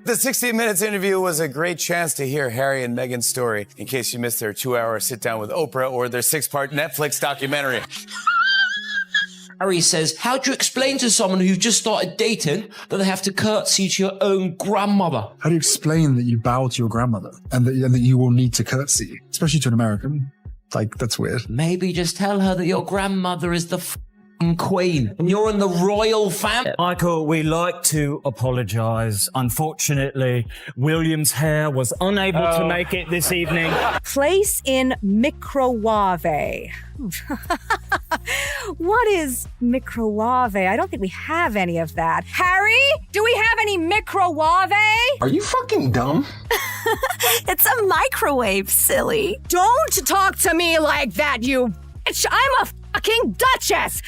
The 60 Minutes interview was a great chance to hear Harry and Meghan's story in case you missed their 2-hour sit-down with Oprah or their 6-part Netflix documentary. Harry says, how do you explain to someone who just started dating that they have to curtsy to your own grandmother? How do you explain that you bow to your grandmother and that you will need to curtsy, especially to an American? Like, that's weird. Maybe just tell her that your grandmother is the queen and you're in the royal family. Michael, we like to apologise. Unfortunately, William's hair was unable to make it this evening. Place in microwave. What is microwave? I don't think we have any of that. Harry, do we have any microwave? Are you fucking dumb? It's a microwave, silly. Don't talk to me like that, you bitch. I'm a fucking duchess.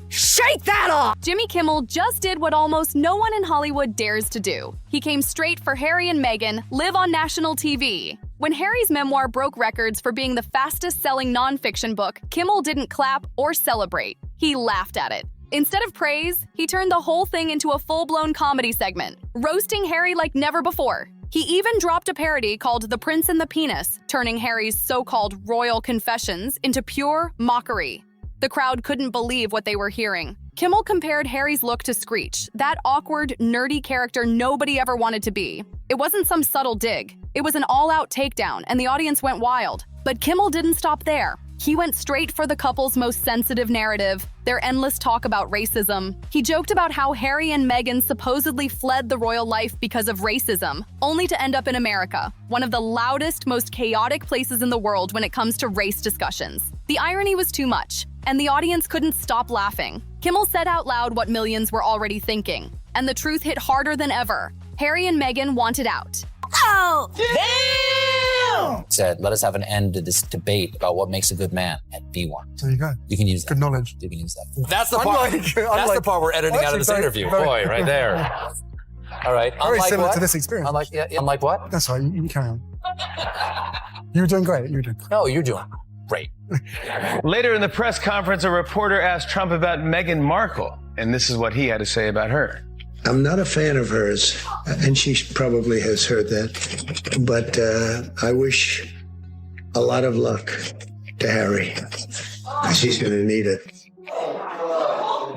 Shake that off! Jimmy Kimmel just did what almost no one in Hollywood dares to do. He came straight for Harry and Meghan, live on national TV. When Harry's memoir broke records for being the fastest-selling nonfiction book, Kimmel didn't clap or celebrate. He laughed at it. Instead of praise, he turned the whole thing into a full-blown comedy segment, roasting Harry like never before. He even dropped a parody called The Prince and the Penis, turning Harry's so-called royal confessions into pure mockery. The crowd couldn't believe what they were hearing. Kimmel compared Harry's look to Screech, that awkward, nerdy character nobody ever wanted to be. It wasn't some subtle dig. It was an all-out takedown, and the audience went wild. But Kimmel didn't stop there. He went straight for the couple's most sensitive narrative, their endless talk about racism. He joked about how Harry and Meghan supposedly fled the royal life because of racism, only to end up in America, one of the loudest, most chaotic places in the world when it comes to race discussions. The irony was too much, and the audience couldn't stop laughing. Kimmel said out loud what millions were already thinking, and the truth hit harder than ever. Harry and Meghan wanted out. Oh! Damn! Said, let us have an end to this debate about what makes a good man and be one. There you go. You can use that. Good knowledge. You can use that. That's the part. That's the part we're editing out of this interview. Boy, right there. All right. Very Unlike similar what? to this experience. Unlike what? That's right. You carry on. You were doing great. You were doing great. No, you're doing great. Later in the press conference, a reporter asked Trump about Meghan Markle, and this is what he had to say about her. I'm not a fan of hers, and she probably has heard that, but I wish a lot of luck to Harry, because he's going to need it.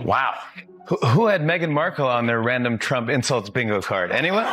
Wow. Who had Meghan Markle on their random Trump insults bingo card? Anyone?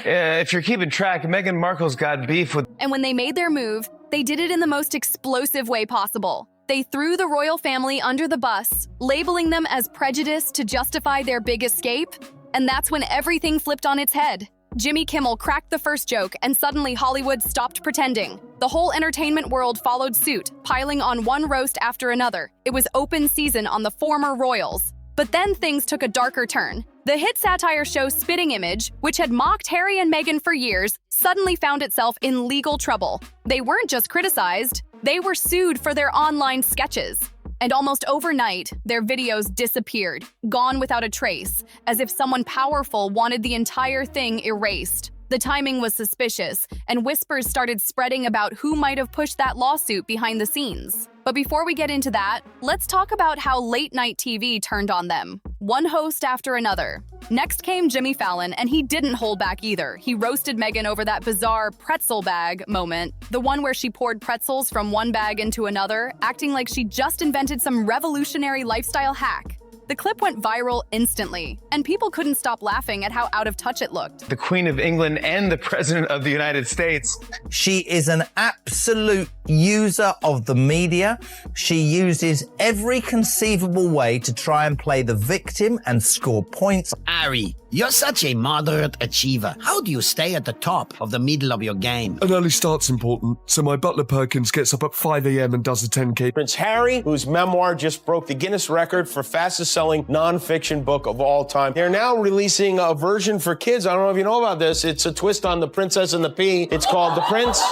If you're keeping track, Meghan Markle's got beef with... And when they made their move, they did it in the most explosive way possible. They threw the royal family under the bus, labeling them as prejudiced to justify their big escape, and that's when everything flipped on its head. Jimmy Kimmel cracked the first joke, and suddenly Hollywood stopped pretending. The whole entertainment world followed suit, piling on one roast after another. It was open season on the former royals. But then things took a darker turn. The hit satire show Spitting Image, which had mocked Harry and Meghan for years, suddenly found itself in legal trouble. They weren't just criticized, they were sued for their online sketches. And almost overnight, their videos disappeared, gone without a trace, as if someone powerful wanted the entire thing erased. The timing was suspicious, and whispers started spreading about who might have pushed that lawsuit behind the scenes. But before we get into that, let's talk about how late-night TV turned on them, one host after another. Next came Jimmy Fallon, and he didn't hold back either. He roasted Meghan over that bizarre pretzel bag moment, the one where she poured pretzels from one bag into another, acting like she just invented some revolutionary lifestyle hack. The clip went viral instantly, and people couldn't stop laughing at how out of touch it looked. The Queen of England and the President of the United States. She is an absolute user of the media. She uses every conceivable way to try and play the victim and score points. Harry, you're such a moderate achiever. How do you stay at the top of the middle of your game? An early start's important, so my butler Perkins gets up at 5 a.m. and does a 10K. Prince Harry, whose memoir just broke the Guinness record for fastest-selling nonfiction book of all time. They're now releasing a version for kids. I don't know if you know about this. It's a twist on The Princess and the Pea. It's called The Prince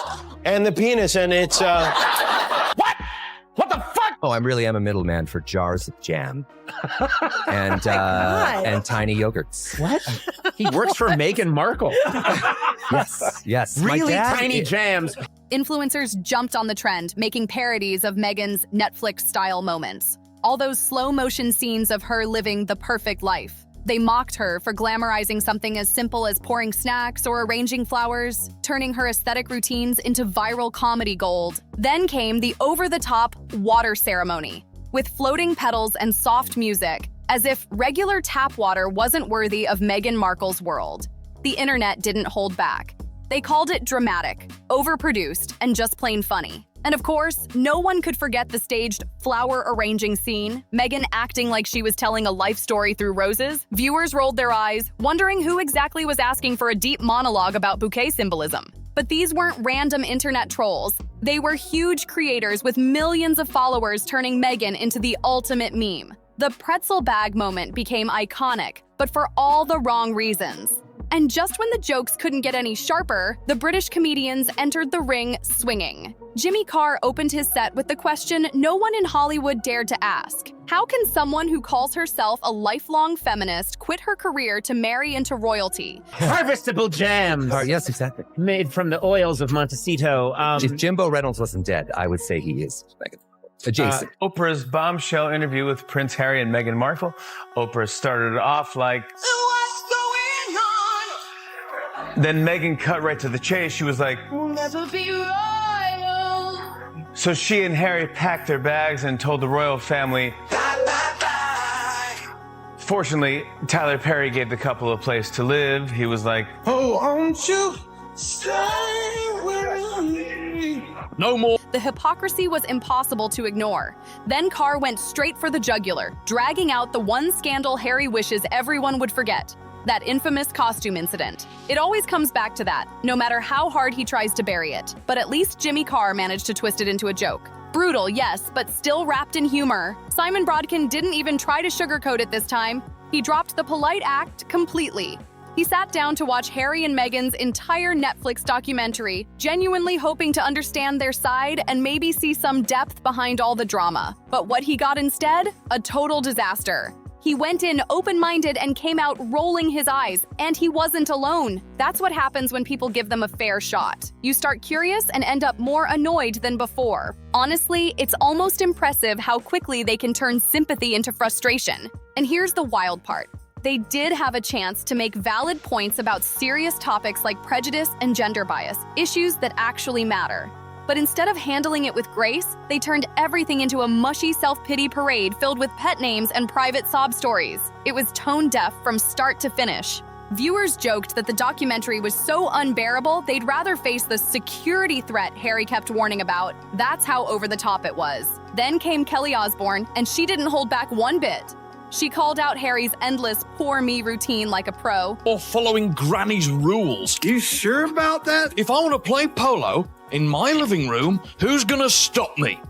and the Penis, and it's, What? What the fuck? Oh, I really am a middleman for jars of jam and tiny yogurts. What? He works for Meghan Markle. Yes. Really tiny jams. Influencers jumped on the trend, making parodies of Meghan's Netflix-style moments. All those slow-motion scenes of her living the perfect life. They mocked her for glamorizing something as simple as pouring snacks or arranging flowers, turning her aesthetic routines into viral comedy gold. Then came the over-the-top water ceremony, with floating petals and soft music, as if regular tap water wasn't worthy of Meghan Markle's world. The internet didn't hold back. They called it dramatic, overproduced, and just plain funny. And of course, no one could forget the staged flower arranging scene, Meghan acting like she was telling a life story through roses. Viewers rolled their eyes, wondering who exactly was asking for a deep monologue about bouquet symbolism. But these weren't random internet trolls. They were huge creators with millions of followers turning Meghan into the ultimate meme. The pretzel bag moment became iconic, but for all the wrong reasons. And just when the jokes couldn't get any sharper, the British comedians entered the ring swinging. Jimmy Carr opened his set with the question no one in Hollywood dared to ask. How can someone who calls herself a lifelong feminist quit her career to marry into royalty? Harvestable jams. Yes, exactly. Made from the oils of Montecito. If Jimbo Reynolds wasn't dead, I would say he is adjacent. Oprah's bombshell interview with Prince Harry and Meghan Markle. Oprah started off like, then Meghan cut right to the chase. She was like, "We'll never be royal." So she and Harry packed their bags and told the royal family, bye, bye, bye. Fortunately, Tyler Perry gave the couple a place to live. He was like, "Oh, won't you stay with me?" No more. The hypocrisy was impossible to ignore. Then Carr went straight for the jugular, dragging out the one scandal Harry wishes everyone would forget. That infamous costume incident. It always comes back to that, no matter how hard he tries to bury it. But at least Jimmy Carr managed to twist it into a joke. Brutal, yes, but still wrapped in humor. Simon Brodkin didn't even try to sugarcoat it this time. He dropped the polite act completely. He sat down to watch Harry and Meghan's entire Netflix documentary, genuinely hoping to understand their side and maybe see some depth behind all the drama. But what he got instead? A total disaster. He went in open-minded and came out rolling his eyes, and he wasn't alone. That's what happens when people give them a fair shot. You start curious and end up more annoyed than before. Honestly, it's almost impressive how quickly they can turn sympathy into frustration. And here's the wild part. They did have a chance to make valid points about serious topics like prejudice and gender bias, issues that actually matter. But instead of handling it with grace, they turned everything into a mushy self-pity parade filled with pet names and private sob stories. It was tone-deaf from start to finish. Viewers joked that the documentary was so unbearable, they'd rather face the security threat Harry kept warning about. That's how over the top it was. Then came Kelly Osbourne, and she didn't hold back one bit. She called out Harry's endless poor me routine like a pro. Or following Granny's rules. You sure about that? If I want to play polo in my living room, who's gonna stop me?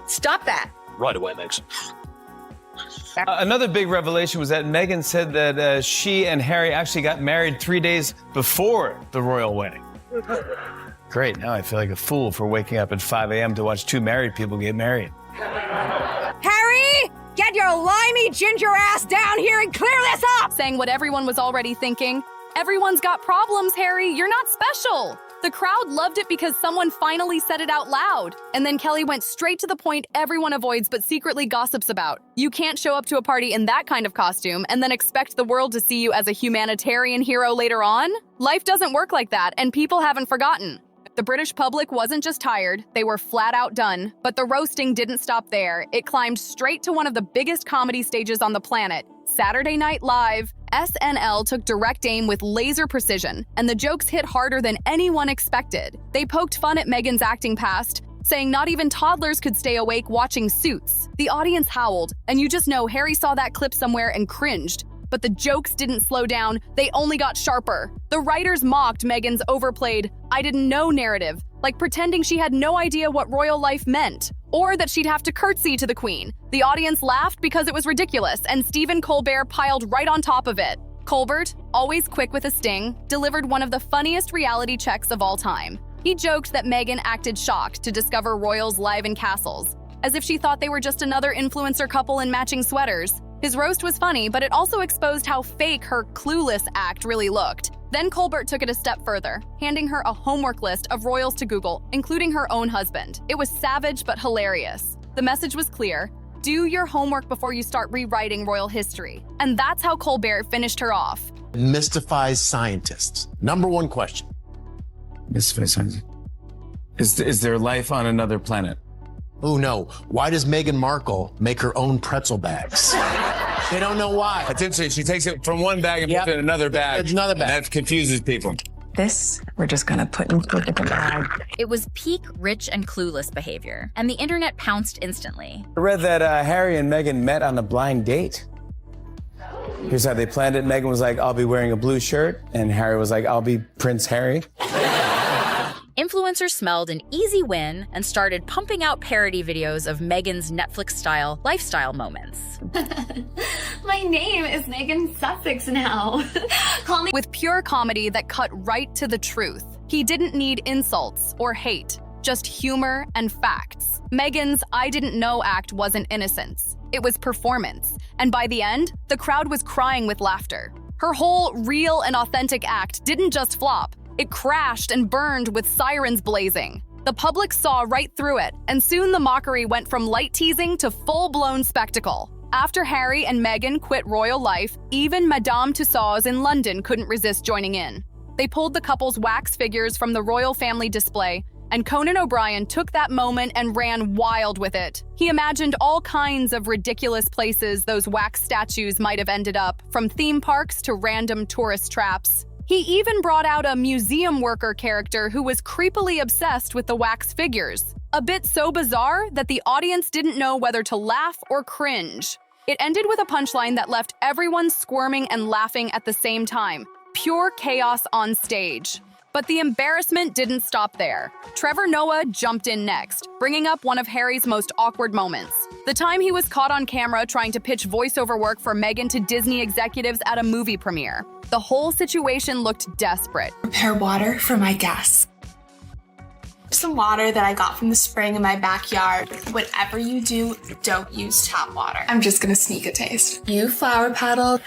Stop that. Right away, Megs. Another big revelation was that Meghan said that she and Harry actually got married 3 days before the royal wedding. Great, now I feel like a fool for waking up at 5 a.m. to watch two married people get married. Harry, get your limey ginger ass down here and clear this up! Saying what everyone was already thinking. Everyone's got problems, Harry. You're not special. The crowd loved it because someone finally said it out loud. And then Kelly went straight to the point everyone avoids but secretly gossips about. You can't show up to a party in that kind of costume and then expect the world to see you as a humanitarian hero later on. Life doesn't work like that, and people haven't forgotten. The British public wasn't just tired, they were flat out done. But the roasting didn't stop there. It climbed straight to one of the biggest comedy stages on the planet, Saturday Night Live. SNL took direct aim with laser precision, and the jokes hit harder than anyone expected. They poked fun at Meghan's acting past, saying not even toddlers could stay awake watching Suits. The audience howled, and you just know Harry saw that clip somewhere and cringed. But the jokes didn't slow down, they only got sharper. The writers mocked Meghan's overplayed, I didn't know narrative, like pretending she had no idea what royal life meant, or that she'd have to curtsy to the Queen. The audience laughed because it was ridiculous, and Stephen Colbert piled right on top of it. Colbert, always quick with a sting, delivered one of the funniest reality checks of all time. He joked that Meghan acted shocked to discover royals live in castles, as if she thought they were just another influencer couple in matching sweaters. His roast was funny, but it also exposed how fake her clueless act really looked. Then Colbert took it a step further, handing her a homework list of royals to Google, including her own husband. It was savage but hilarious. The message was clear. Do your homework before you start rewriting royal history. And that's how Colbert finished her off. Mystifies scientists. Number one question. Mystifies scientists. Is there life on another planet? Oh no. Why does Meghan Markle make her own pretzel bags? They don't know why. That's interesting. She takes it from one bag and puts it in another bag. It's another bag. And that confuses people. This, we're just gonna put into a different bag. It was peak rich and clueless behavior, and the internet pounced instantly. I read that Harry and Meghan met on a blind date. Here's how they planned it. Meghan was like, I'll be wearing a blue shirt. And Harry was like, I'll be Prince Harry. Influencers smelled an easy win and started pumping out parody videos of Meghan's Netflix-style lifestyle moments. My name is Megan Sussex now. Call me. With pure comedy that cut right to the truth. He didn't need insults or hate, just humor and facts. Meghan's I didn't know act wasn't innocence. It was performance. And by the end, the crowd was crying with laughter. Her whole real and authentic act didn't just flop. It crashed and burned with sirens blazing. The public saw right through it, and soon the mockery went from light teasing to full-blown spectacle. After Harry and Meghan quit royal life, even Madame Tussauds in London couldn't resist joining in. They pulled the couple's wax figures from the royal family display, and Conan O'Brien took that moment and ran wild with it. He imagined all kinds of ridiculous places those wax statues might have ended up, from theme parks to random tourist traps. He even brought out a museum worker character who was creepily obsessed with the wax figures. A bit so bizarre that the audience didn't know whether to laugh or cringe. It ended with a punchline that left everyone squirming and laughing at the same time. Pure chaos on stage. But the embarrassment didn't stop there. Trevor Noah jumped in next, bringing up one of Harry's most awkward moments. The time he was caught on camera trying to pitch voiceover work for Meghan to Disney executives at a movie premiere. The whole situation looked desperate. Prepare water for my guests. Some water that I got from the spring in my backyard. Whatever you do, don't use tap water. I'm just gonna sneak a taste. You flower petal.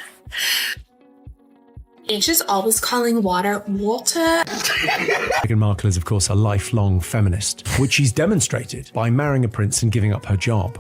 H is always calling water water. Meghan Markle is, of course, a lifelong feminist, which she's demonstrated by marrying a prince and giving up her job.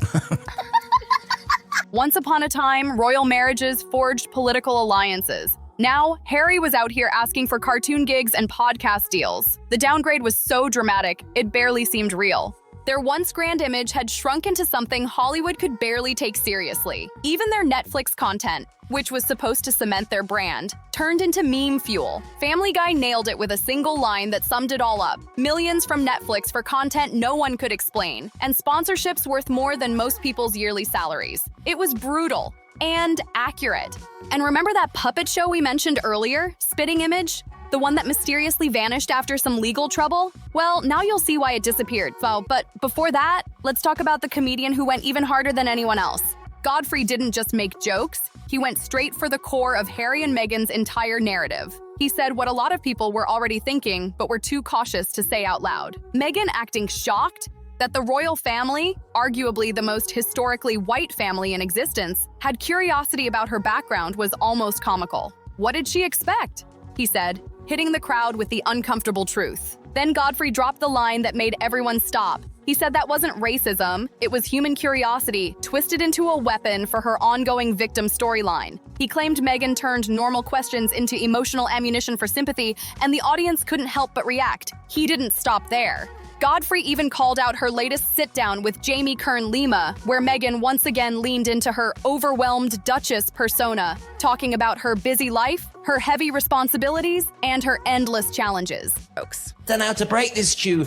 Once upon a time, royal marriages forged political alliances. Now, Harry was out here asking for cartoon gigs and podcast deals. The downgrade was so dramatic, it barely seemed real. Their once grand image had shrunk into something Hollywood could barely take seriously. Even their Netflix content, which was supposed to cement their brand, turned into meme fuel. Family Guy nailed it with a single line that summed it all up. Millions from Netflix for content no one could explain, and sponsorships worth more than most people's yearly salaries. It was brutal and accurate. And remember that puppet show we mentioned earlier, Spitting Image? The one that mysteriously vanished after some legal trouble? Well, now you'll see why it disappeared. But before that, let's talk about the comedian who went even harder than anyone else. Godfrey didn't just make jokes, he went straight for the core of Harry and Meghan's entire narrative. He said what a lot of people were already thinking, but were too cautious to say out loud. Meghan acting shocked that the royal family, arguably the most historically white family in existence, had curiosity about her background was almost comical. What did she expect? He said, hitting the crowd with the uncomfortable truth. Then Godfrey dropped the line that made everyone stop. He said that wasn't racism, it was human curiosity, twisted into a weapon for her ongoing victim storyline. He claimed Meghan turned normal questions into emotional ammunition for sympathy, and the audience couldn't help but react. He didn't stop there. Godfrey even called out her latest sit-down with Jamie Kern-Lima, where Meghan once again leaned into her overwhelmed Duchess persona, talking about her busy life, her heavy responsibilities, and her endless challenges. Folks, don't know how to break this stew,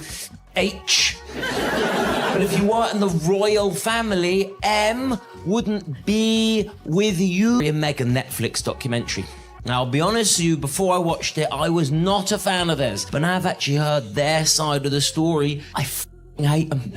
H. But if you weren't in the royal family, M wouldn't be with you. In Meghan Netflix documentary. Now, I'll be honest with you, before I watched it, I was not a fan of theirs. But now I've actually heard their side of the story, I hate them.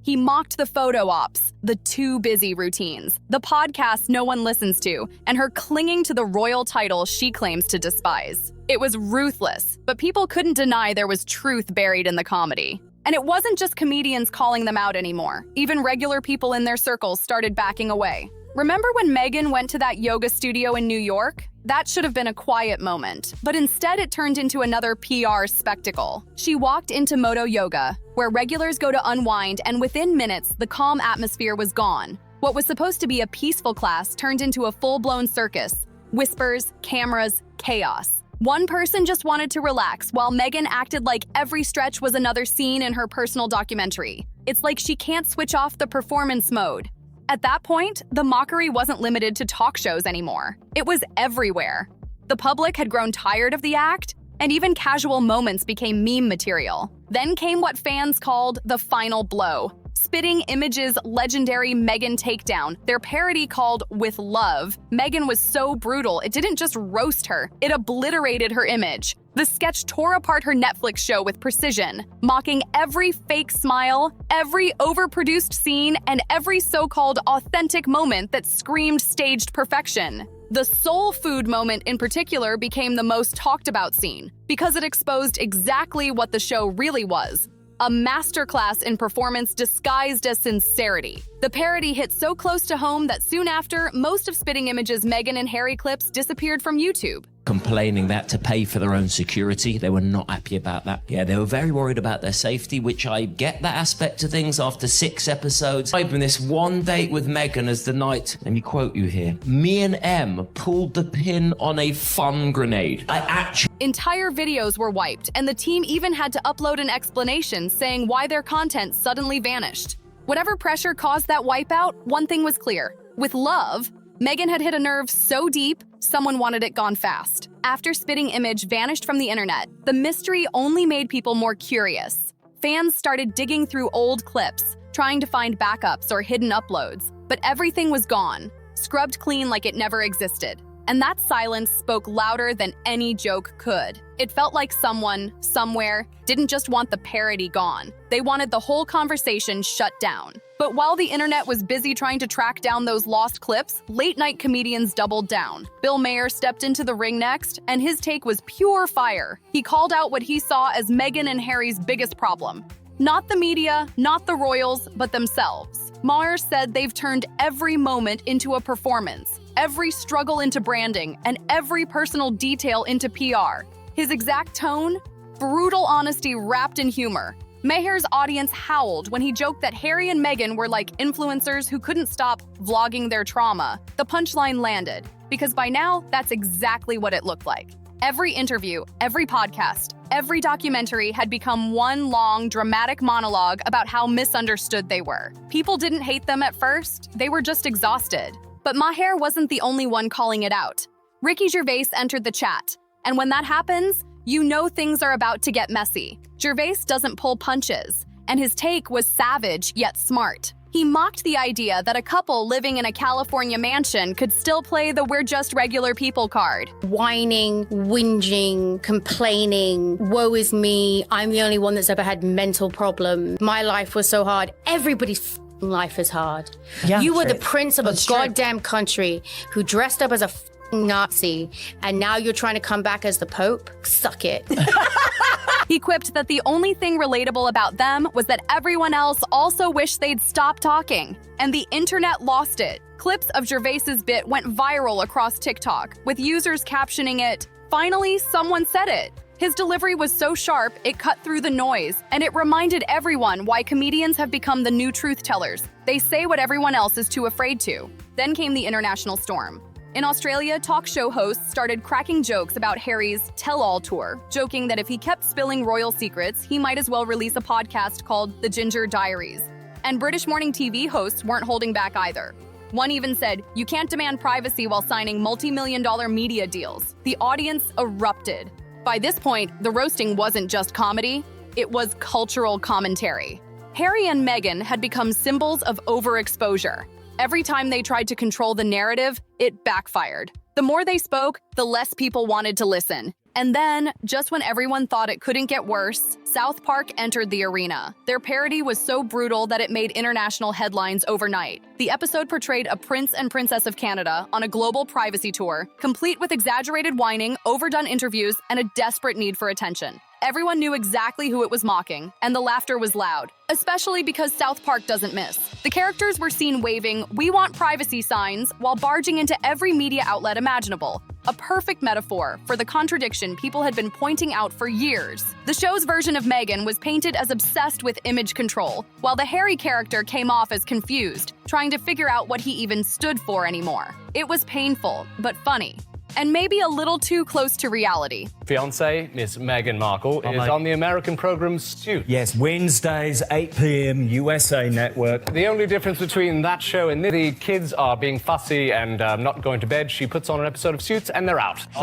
He mocked the photo ops, the too busy routines, the podcasts no one listens to, and her clinging to the royal title she claims to despise. It was ruthless, but people couldn't deny there was truth buried in the comedy. And it wasn't just comedians calling them out anymore. Even regular people in their circles started backing away. Remember when Meghan went to that yoga studio in New York? That should have been a quiet moment, but instead it turned into another PR spectacle. She walked into Moto Yoga, where regulars go to unwind, and within minutes, the calm atmosphere was gone. What was supposed to be a peaceful class turned into a full-blown circus. Whispers, cameras, chaos. One person just wanted to relax, while Meghan acted like every stretch was another scene in her personal documentary. It's like she can't switch off the performance mode. At that point, the mockery wasn't limited to talk shows anymore. It was everywhere. The public had grown tired of the act, and even casual moments became meme material. Then came what fans called the final blow. Spitting Image's legendary Meghan takedown, their parody called With Love. Meghan was so brutal, it didn't just roast her, it obliterated her image. The sketch tore apart her Netflix show with precision, mocking every fake smile, every overproduced scene, and every so-called authentic moment that screamed staged perfection. The soul food moment in particular became the most talked about scene, because it exposed exactly what the show really was. A masterclass in performance disguised as sincerity. The parody hit so close to home that soon after, most of Spitting Image's Meghan and Harry clips disappeared from YouTube. Complaining that to pay for their own security, they were not happy about that. Yeah, they were very worried about their safety, which I get that aspect of things after 6 episodes. Even this one date with Meghan as the night, let me quote you here, me and M pulled the pin on a fun grenade. Entire videos were wiped, and the team even had to upload an explanation saying why their content suddenly vanished. Whatever pressure caused that wipeout, one thing was clear. With Love, Meghan had hit a nerve so deep, someone wanted it gone fast. After Spitting Image vanished from the internet, the mystery only made people more curious. Fans started digging through old clips, trying to find backups or hidden uploads, but everything was gone, scrubbed clean like it never existed. And that silence spoke louder than any joke could. It felt like someone, somewhere, didn't just want the parody gone. They wanted the whole conversation shut down. But while the internet was busy trying to track down those lost clips, late-night comedians doubled down. Bill Maher stepped into the ring next, and his take was pure fire. He called out what he saw as Meghan and Harry's biggest problem. Not the media, not the royals, but themselves. Maher said they've turned every moment into a performance, every struggle into branding, and every personal detail into PR. His exact tone? Brutal honesty wrapped in humor. Maher's audience howled when he joked that Harry and Meghan were like influencers who couldn't stop vlogging their trauma. The punchline landed, because by now, that's exactly what it looked like. Every interview, every podcast, every documentary had become one long, dramatic monologue about how misunderstood they were. People didn't hate them at first, they were just exhausted. But Maher wasn't the only one calling it out. Ricky Gervais entered the chat, and when that happens, you know things are about to get messy. Gervais doesn't pull punches, and his take was savage yet smart. He mocked the idea that a couple living in a California mansion could still play the "we're just regular people" card. Whining, whinging, complaining, woe is me, I'm the only one that's ever had mental problems. My life was so hard. Everybody's life is hard. Yeah, you were the prince of a goddamn country who dressed up as a Nazi, and now you're trying to come back as the Pope? Suck it. He quipped that the only thing relatable about them was that everyone else also wished they'd stop talking, and the internet lost it. Clips of Gervais's bit went viral across TikTok, with users captioning it, "Finally, someone said it." His delivery was so sharp, it cut through the noise, and it reminded everyone why comedians have become the new truth tellers. They say what everyone else is too afraid to. Then came the international storm. In Australia, talk show hosts started cracking jokes about Harry's tell-all tour, joking that if he kept spilling royal secrets, he might as well release a podcast called The Ginger Diaries. And British morning TV hosts weren't holding back either. One even said, "You can't demand privacy while signing multi-million-dollar media deals." The audience erupted. By this point, the roasting wasn't just comedy, it was cultural commentary. Harry and Meghan had become symbols of overexposure. Every time they tried to control the narrative, it backfired. The more they spoke, the less people wanted to listen. And then, just when everyone thought it couldn't get worse, South Park entered the arena. Their parody was so brutal that it made international headlines overnight. The episode portrayed a prince and princess of Canada on a global privacy tour, complete with exaggerated whining, overdone interviews, and a desperate need for attention. Everyone knew exactly who it was mocking, and the laughter was loud, especially because South Park doesn't miss. The characters were seen waving "we want privacy" signs while barging into every media outlet imaginable. a perfect metaphor for the contradiction people had been pointing out for years. The show's version of Meghan was painted as obsessed with image control, while the Harry character came off as confused, trying to figure out what he even stood for anymore. It was painful, but funny, and maybe a little too close to reality. Fiancée, Miss Meghan Markle, is on the American program Suits. Yes, Wednesdays, 8 p.m, USA Network. The only difference between that show and the kids are being fussy and not going to bed. She puts on an episode of Suits and they're out. So,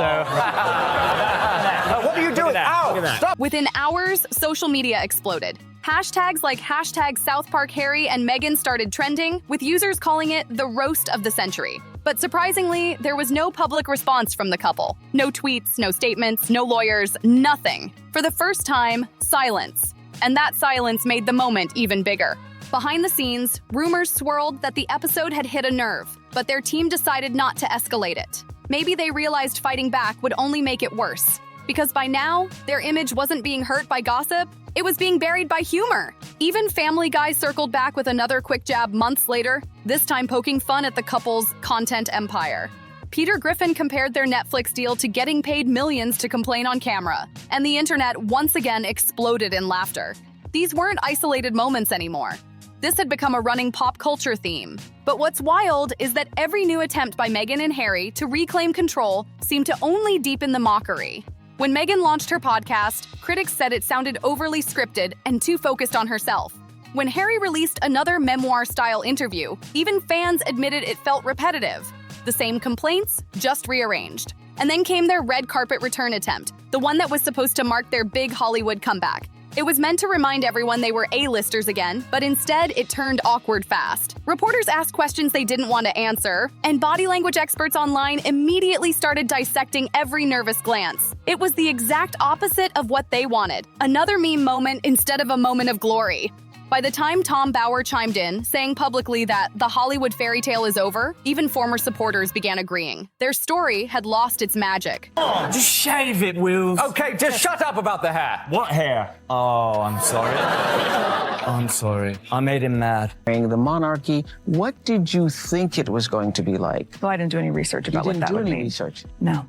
what are you doing? Ow! Stop! Within hours, social media exploded. Hashtags like hashtag South Park Harry and Meghan started trending, with users calling it the roast of the century. But surprisingly, there was no public response from the couple. No tweets, no statements, no lawyers, nothing. For the first time, silence. And that silence made the moment even bigger. Behind the scenes, rumors swirled that the episode had hit a nerve, but their team decided not to escalate it. Maybe they realized fighting back would only make it worse. Because by now, their image wasn't being hurt by gossip, it was being buried by humor. Even Family Guy circled back with another quick jab months later, this time poking fun at the couple's content empire. Peter Griffin compared their Netflix deal to getting paid millions to complain on camera, and the internet once again exploded in laughter. These weren't isolated moments anymore. This had become a running pop culture theme. But what's wild is that every new attempt by Meghan and Harry to reclaim control seemed to only deepen the mockery. When Meghan launched her podcast, critics said it sounded overly scripted and too focused on herself. When Harry released another memoir-style interview, even fans admitted it felt repetitive. The same complaints, just rearranged. And then came their red carpet return attempt, the one that was supposed to mark their big Hollywood comeback. It was meant to remind everyone they were A-listers again, but instead it turned awkward fast. Reporters asked questions they didn't want to answer, and body language experts online immediately started dissecting every nervous glance. It was the exact opposite of what they wanted. Another meme moment instead of a moment of glory. By the time Tom Bauer chimed in, saying publicly that the Hollywood fairy tale is over, even former supporters began agreeing. Their story had lost its magic. Oh, just shave it, Will. Okay, just shut up about the hair. What hair? Oh, I'm sorry. I'm sorry. I made him mad. The monarchy, what did you think it was going to be like? Well, I didn't do any research about what that would mean. You didn't do any research? No.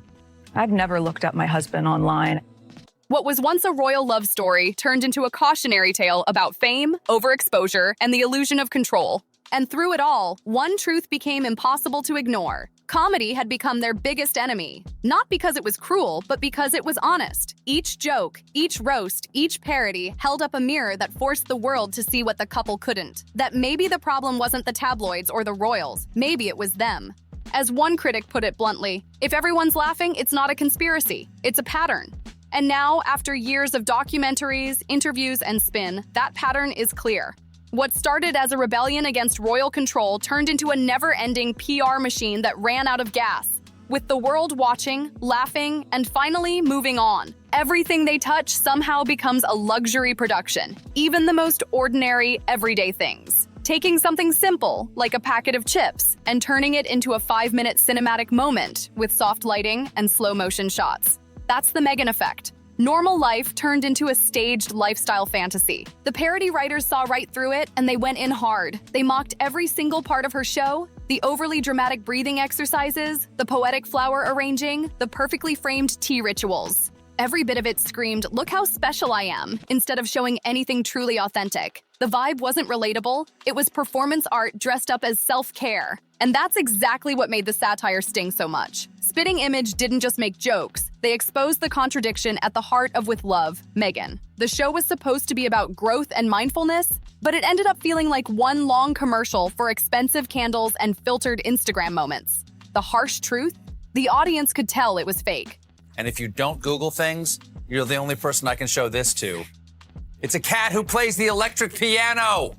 I've never looked up my husband online. What was once a royal love story turned into a cautionary tale about fame, overexposure, and the illusion of control. And through it all, one truth became impossible to ignore. Comedy had become their biggest enemy. Not because it was cruel, but because it was honest. Each joke, each roast, each parody held up a mirror that forced the world to see what the couple couldn't. That maybe the problem wasn't the tabloids or the royals, maybe it was them. As one critic put it bluntly, if everyone's laughing, it's not a conspiracy, it's a pattern. And now, after years of documentaries, interviews, and spin, that pattern is clear. What started as a rebellion against royal control turned into a never-ending PR machine that ran out of gas. With the world watching, laughing, and finally moving on. Everything they touch somehow becomes a luxury production, even the most ordinary, everyday things. Taking something simple, like a packet of chips, and turning it into a 5-minute cinematic moment with soft lighting and slow-motion shots. That's the Meghan effect. Normal life turned into a staged lifestyle fantasy. The parody writers saw right through it, and they went in hard. They mocked every single part of her show, the overly dramatic breathing exercises, the poetic flower arranging, the perfectly framed tea rituals. Every bit of it screamed, "Look how special I am," instead of showing anything truly authentic. The vibe wasn't relatable, it was performance art dressed up as self-care. And that's exactly what made the satire sting so much. Spitting Image didn't just make jokes, they exposed the contradiction at the heart of With Love, Meghan. The show was supposed to be about growth and mindfulness, but it ended up feeling like one long commercial for expensive candles and filtered Instagram moments. The harsh truth? The audience could tell it was fake. And if you don't Google things, you're the only person I can show this to. It's a cat who plays the electric piano.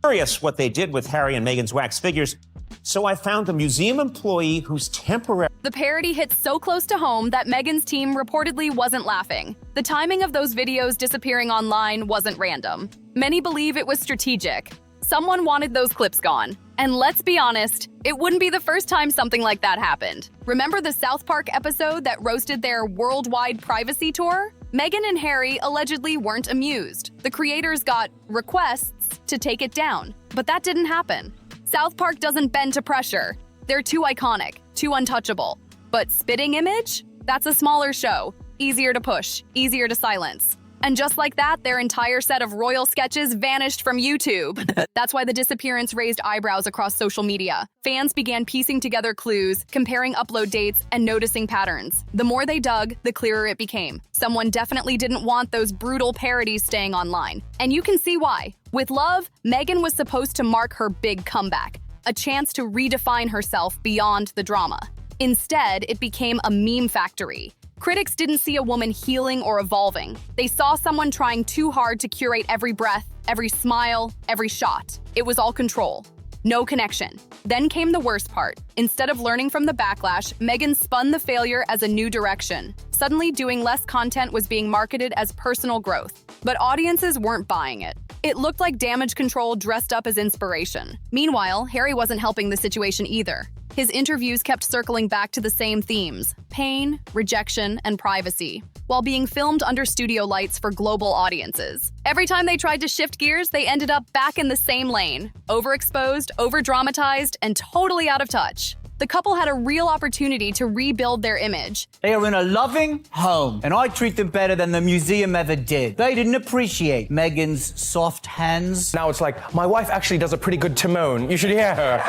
Curious what they did with Harry and Meghan's wax figures, so I found a museum employee who's temporary. The parody hit so close to home that Meghan's team reportedly wasn't laughing. The timing of those videos disappearing online wasn't random. Many believe it was strategic. Someone wanted those clips gone. And let's be honest, it wouldn't be the first time something like that happened. Remember the South Park episode that roasted their worldwide privacy tour? Meghan and Harry allegedly weren't amused. The creators got requests to take it down, but that didn't happen. South Park doesn't bend to pressure. They're too iconic, too untouchable. But Spitting Image? That's a smaller show. Easier to push, easier to silence. And just like that, their entire set of royal sketches vanished from YouTube. That's why the disappearance raised eyebrows across social media. Fans began piecing together clues, comparing upload dates, and noticing patterns. The more they dug, the clearer it became. Someone definitely didn't want those brutal parodies staying online. And you can see why. With Love, Meghan was supposed to mark her big comeback, a chance to redefine herself beyond the drama. Instead, it became a meme factory. Critics didn't see a woman healing or evolving. They saw someone trying too hard to curate every breath, every smile, every shot. It was all control. No connection. Then came the worst part. Instead of learning from the backlash, Meghan spun the failure as a new direction. Suddenly, doing less content was being marketed as personal growth. But audiences weren't buying it. It looked like damage control dressed up as inspiration. Meanwhile, Harry wasn't helping the situation either. His interviews kept circling back to the same themes: pain, rejection, and privacy, while being filmed under studio lights for global audiences. Every time they tried to shift gears, they ended up back in the same lane: overexposed, overdramatized, and totally out of touch. The couple had a real opportunity to rebuild their image. They are in a loving home, and I treat them better than the museum ever did. They didn't appreciate Meghan's soft hands. Now it's like, my wife actually does a pretty good Timon. You should hear her.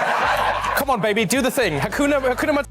Come on, baby, do the thing. Hakuna.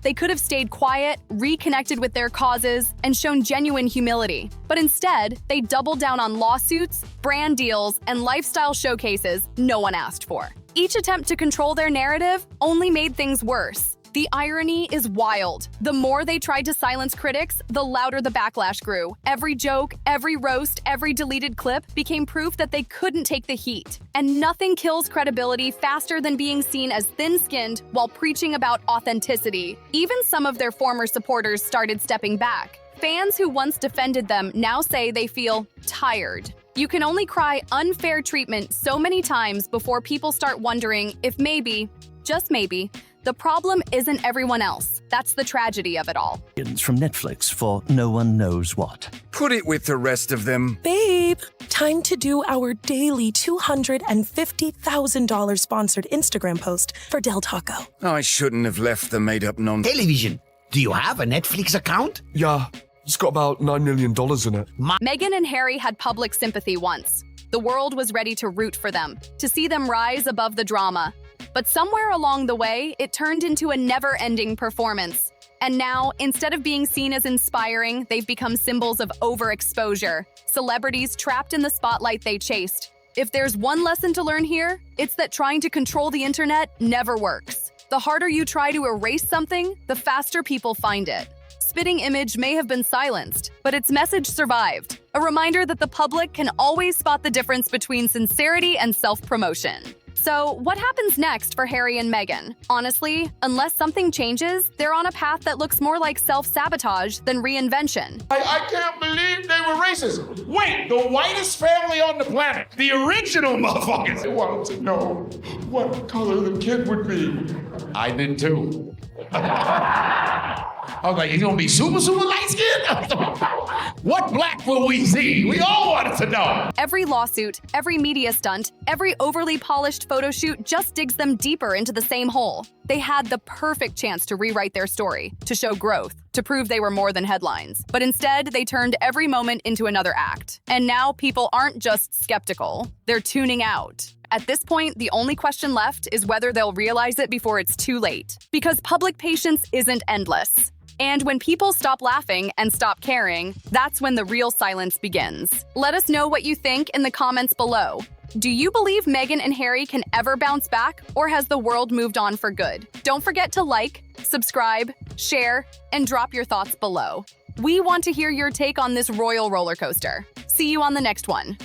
They could have stayed quiet, reconnected with their causes, and shown genuine humility. But instead, they doubled down on lawsuits, brand deals, and lifestyle showcases no one asked for. Each attempt to control their narrative only made things worse. The irony is wild. The more they tried to silence critics, the louder the backlash grew. Every joke, every roast, every deleted clip became proof that they couldn't take the heat. And nothing kills credibility faster than being seen as thin-skinned while preaching about authenticity. Even some of their former supporters started stepping back. Fans who once defended them now say they feel tired. You can only cry unfair treatment so many times before people start wondering if maybe, just maybe, the problem isn't everyone else. That's the tragedy of it all. From Netflix for no one knows what. Put it with the rest of them. Babe, time to do our daily $250,000 sponsored Instagram post for Del Taco. I shouldn't have left the made-up nonsense. Television. Do you have a Netflix account? Yeah, it's got about $9 million in it. Meghan and Harry had public sympathy once. The world was ready to root for them, to see them rise above the drama. But somewhere along the way, it turned into a never-ending performance. And now, instead of being seen as inspiring, they've become symbols of overexposure, celebrities trapped in the spotlight they chased. If there's one lesson to learn here, it's that trying to control the internet never works. The harder you try to erase something, the faster people find it. Spitting Image may have been silenced, but its message survived. A reminder that the public can always spot the difference between sincerity and self-promotion. So, what happens next for Harry and Meghan? Honestly, unless something changes, they're on a path that looks more like self-sabotage than reinvention. I can't believe they were racist. Wait, the whitest family on the planet, the original motherfuckers. I wanted to know what color the kid would be. I did too. I was like, he's gonna be super light skinned? What black will we see? We all wanted to know. Every lawsuit, every media stunt, every overly polished photo shoot just digs them deeper into the same hole. They had the perfect chance to rewrite their story, to show growth, to prove they were more than headlines. But instead, they turned every moment into another act. And now people aren't just skeptical, they're tuning out. At this point, the only question left is whether they'll realize it before it's too late. Because public patience isn't endless. And when people stop laughing and stop caring, that's when the real silence begins. Let us know what you think in the comments below. Do you believe Meghan and Harry can ever bounce back, or has the world moved on for good? Don't forget to like, subscribe, share, and drop your thoughts below. We want to hear your take on this royal roller coaster. See you on the next one.